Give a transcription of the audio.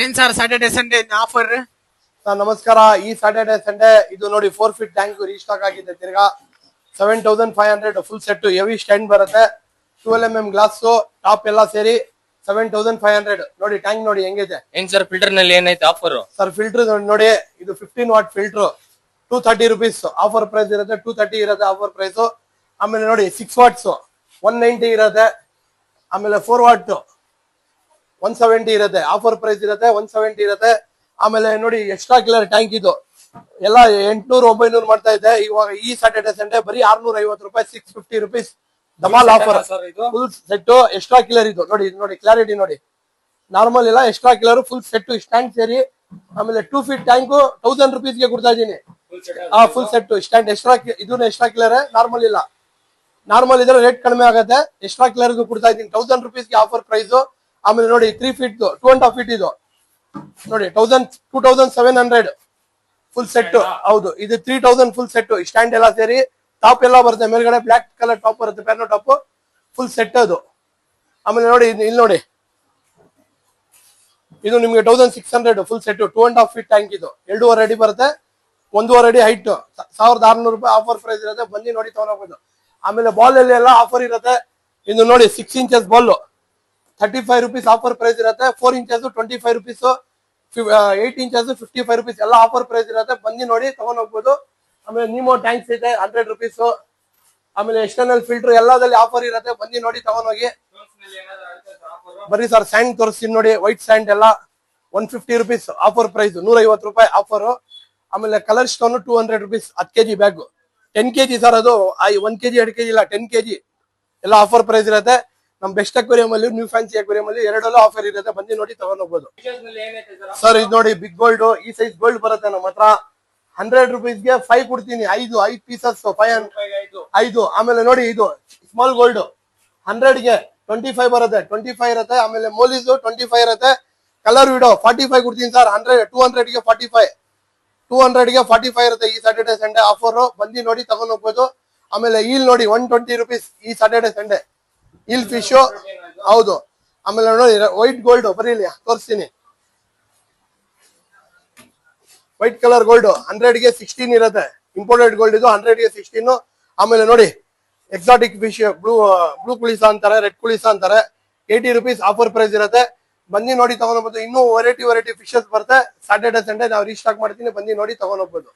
ಏನ್ sir Saturday Sunday offer? Sir ನಮಸ್ಕಾರ. ಈ ಸಾಟರ್ಡೆ ಸಂಡೇ ಇದು ನೋಡಿ 4 ಫೀಟ್ ಟ್ಯಾಂಕ್ ರೀಸ್ಟಾಕ್ ಆಗಿದೆ. ತಿರ್ಗಾ 7500 ಫುಲ್ ಸೆಟ್ ಹೆವಿ ಸ್ಟ್ಯಾಂಡ್ ಬರುತ್ತೆ. 12mm ಗ್ಲಾಸ್ ಟಾಪ್ ಎಲ್ಲ ಸೇರಿ 7500 ನೋಡಿ. ಟ್ಯಾಂಕ್ ನೋಡಿ ಹೆಂಗಿದೆ. ಏನ್ ಸರ್ ಫಿಲ್ಟರ್ ನಲ್ಲಿ ಏನೈತೆ ಆಫರ್? ಸರ್ ಫಿಲ್ಟರ್ ನೋಡಿ, ಇದು 15 watt filter 230 rupees offer price ಇರುತ್ತೆ. 230 ಇರುತ್ತೆ ಆಫರ್ ಪ್ರೈಸ್. ಆಮೇಲೆ ನೋಡಿ 6 ವಾಟ್ಸ್ 190 ಇರುತ್ತೆ. ಆಮೇಲೆ 4 ವಾಟ್ 170 ಇರುತ್ತೆ ಆಫರ್ ಪ್ರೈಸ್ ಇರುತ್ತೆ. 170 ಇರುತ್ತೆ. ಆಮೇಲೆ ನೋಡಿ ಎಕ್ಸ್ಟ್ರಾ ಕಿಲರ್ ಟ್ಯಾಂಕ್ ಇದು ಎಲ್ಲ 800-900 ಮಾಡ್ತಾ ಇದೆ. ಇವಾಗ ಈ ಸಾಟರ್ಡೆ ಸಂಡೇ ಬರೀ 650 ರೂಪಾಯಿ, 650 rupees ಧಮಾಲ್ offer. Full set extra killer ಇದು ನೋಡಿ. ನೋಡಿ ಕ್ಲಾರಿಟಿ ನೋಡಿ. ನಾರ್ಮಲ್ ಇಲ್ಲ, extra killer full set stand ಸೇರಿ. ಆಮೇಲೆ 2 ಫೀಟ್ ಟ್ಯಾಂಕ್ 1000 rupees ಗೆ ಕೊಡ್ತಾ ಇದೀನಿ. Full set stand extra. ಇದನ್ನ ಎಕ್ಸ್ಟ್ರಾ ಕಿಲರ್, ನಾರ್ಮಲ್ ಇಲ್ಲ. ನಾರ್ಮಲ್ ಇದ್ರೆ ರೇಟ್ ಕಡಿಮೆ ಆಗುತ್ತೆ. ಎಕ್ಸ್ಟ್ರಾ ಕಿಲರ್ ಕೊಡ್ತಾ ಇದೀನಿ 1000 rupees ಗೆ ಆಫರ್ ಪ್ರೈಸ್. ಆಮೇಲೆ ನೋಡಿ 3 ಫೀಟ್ 2.5 feet ಇದು ನೋಡಿ 2700 ಫುಲ್ ಸೆಟ್. ಹೌದು, ಇದು 3000 ಫುಲ್ ಸೆಟ್ ಸ್ಟ್ಯಾಂಡ್ ಎಲ್ಲ ಸೇರಿ. ಟಾಪ್ ಎಲ್ಲ ಬರುತ್ತೆ ಮೇಲ್ಗಡೆ, ಬ್ಲಾಕ್ ಕಲರ್ ಟಾಪ್ ಬರುತ್ತೆ, ಪ್ಯಾನೋ ಟಾಪ್ ಫುಲ್ ಸೆಟ್ ಅದು. ಆಮೇಲೆ ನೋಡಿ ಇಲ್ಲಿ ನೋಡಿ, ಇದು ನಿಮ್ಗೆ 1600 ಫುಲ್ ಸೆಟ್ 2.5 feet ಟ್ಯಾಂಕ್. ಇದು 2.5 ಅಡಿ ಬರುತ್ತೆ, 1.5 ಅಡಿ ಹೈಟ್. 1600 ರೂಪಾಯಿ ಆಫರ್ ಪ್ರೈಸ್ ಇರುತ್ತೆ. ಬಂದು ನೋಡಿ ತಗೊಂಡೋಗ್ಬೋದು. ಆಮೇಲೆ ಬಾಲ್ ಅಲ್ಲಿ ಎಲ್ಲ ಆಫರ್ ಇರುತ್ತೆ. ಇದು ನೋಡಿ 6 inches ball 35 rupees offer price ಇರುತ್ತೆ. 4 inches 25 rupees, 8 inches 55 rupees ಎಲ್ಲ ಆಫರ್ ಪ್ರೈಸ್ ಇರುತ್ತೆ. ಬಂದು ನೋಡಿ ತಗೊಂಡ್ ಹೋಗ್ಬೋದು. ಆಮೇಲೆ ನೀಮೋ ಟ್ಯಾಂಕ್ಸ್ ಇದೆ 100 rupees. ಆಮೇಲೆ ಎಕ್ಸ್ಟರ್ನಲ್ ಫಿಲ್ಟರ್ ಎಲ್ಲದಲ್ಲಿ ಆಫರ್ ಇರುತ್ತೆ. ಬಂದು ನೋಡಿ ತಗೊಂಡೋಗಿ. ಬರೀ ಸರ್ ಸ್ಯಾಂಡ್ ತೋರಿಸ್ತೀನಿ ನೋಡಿ. ವೈಟ್ ಸ್ಯಾಂಡ್ ಎಲ್ಲ 150 rupees ಆಫರ್ ಪ್ರೈಸ್, 150 ರೂಪಾಯಿ ಆಫರ್. ಆಮೇಲೆ colour stone 200 rupees 10 kg bag. 10 kg sir, ಅದು 1 kg 2 kg ಇಲ್ಲ, 10 kg ಎಲ್ಲ ಆಫರ್ ಪ್ರೈಸ್ ಇರುತ್ತೆ. ನಮ್ ಬೆಸ್ಟ್ ಅಕ್ವೇರಿಯಂ ಅಲ್ಲಿ, ನ್ಯೂ ಫ್ಯಾನ್ಸಿ ಅಕ್ವೇರಿಯಂ ಅಲ್ಲಿ ಎರಡಲ್ಲೂ ಆಫರ್ ಇರುತ್ತೆ. ಬಂದು ನೋಡಿ ತಗೊಂಡ್ ಹೋಗ್ಬೋದು. ಸರ್ ಇದು ನೋಡಿ ಬಿಗ್ ಗೋಲ್ಡ್, ಈ ಸೈಜ್ ಗೋಲ್ಡ್ ಬರುತ್ತೆ ನಮ್ಮ ಹತ್ರ. 100 rupees ಗೆ 5 ಕೊಡ್ತೀನಿ. 5 ಪೀಸಸ್ 5. ಆಮೇಲೆ ನೋಡಿ ಇದು ಸ್ಮಾಲ್ ಗೋಲ್ಡ್ 100 ಗೆ 25 ಬರುತ್ತೆ, 25 ಇರುತ್ತೆ. ಆಮೇಲೆ ಮೋಲಿಸ್ 25 ಇರುತ್ತೆ. ಕಲರ್ ವಿಡೋ 45 ಕೊಡ್ತೀನಿ ಸರ್. 200 ಗೆ 45, 200 ಗೆ 45 ಇರುತ್ತೆ ಈ ಸಾಟರ್ಡೆ ಸಂಡೇ ಆಫರ್. ಬಂದು ನೋಡಿ ತಗೊಂಡ್ ಹೋಗ್ಬೋದು. ಆಮೇಲೆ ಈಲ್ ನೋಡಿ 120 rupees ಈ ಸಾಟರ್ಡೆ ಸಂಡೇ ಈಲ್ ಫಿಶ್. ಹೌದು. ಆಮೇಲೆ ನೋಡಿ ವೈಟ್ ಗೋಲ್ಡ್, ಬರೀಲಿ ತೋರಿಸ್ತೀನಿ. ವೈಟ್ ಕಲರ್ ಗೋಲ್ಡ್ 100 ಗೆ 16 ಇರುತ್ತೆ. ಇಂಪೋರ್ಟೆಡ್ ಗೋಲ್ಡ್ ಇದು 100 ಗೆ 16. ಆಮೇಲೆ ನೋಡಿ ಎಕ್ಸಾಟಿಕ್ ಫಿಶ್, ಬ್ಲೂ ಕುಳಿಸಾ ಅಂತಾರೆ, ರೆಡ್ ಕುಳಿಸಾ ಅಂತಾರೆ, 80 rupees ಆಫರ್ ಪ್ರೈಸ್ ಇರುತ್ತೆ. ಬಂದು ನೋಡಿ ತಗೊಂಡ್ ಹೋಗ್ಬೋದು. ಇನ್ನೂ ವೆರೈಟಿ ಫಿಶಸ್ ಬರುತ್ತೆ. ಸಾಟರ್ಡೆ ಸಂಡೇ ನಾವು ರೀಸ್ಟಾಕ್ ಮಾಡ್ತೀನಿ. ಬಂದು ನೋಡಿ ತಗೊಂಡ್ ಹೋಗ್ಬೋದು.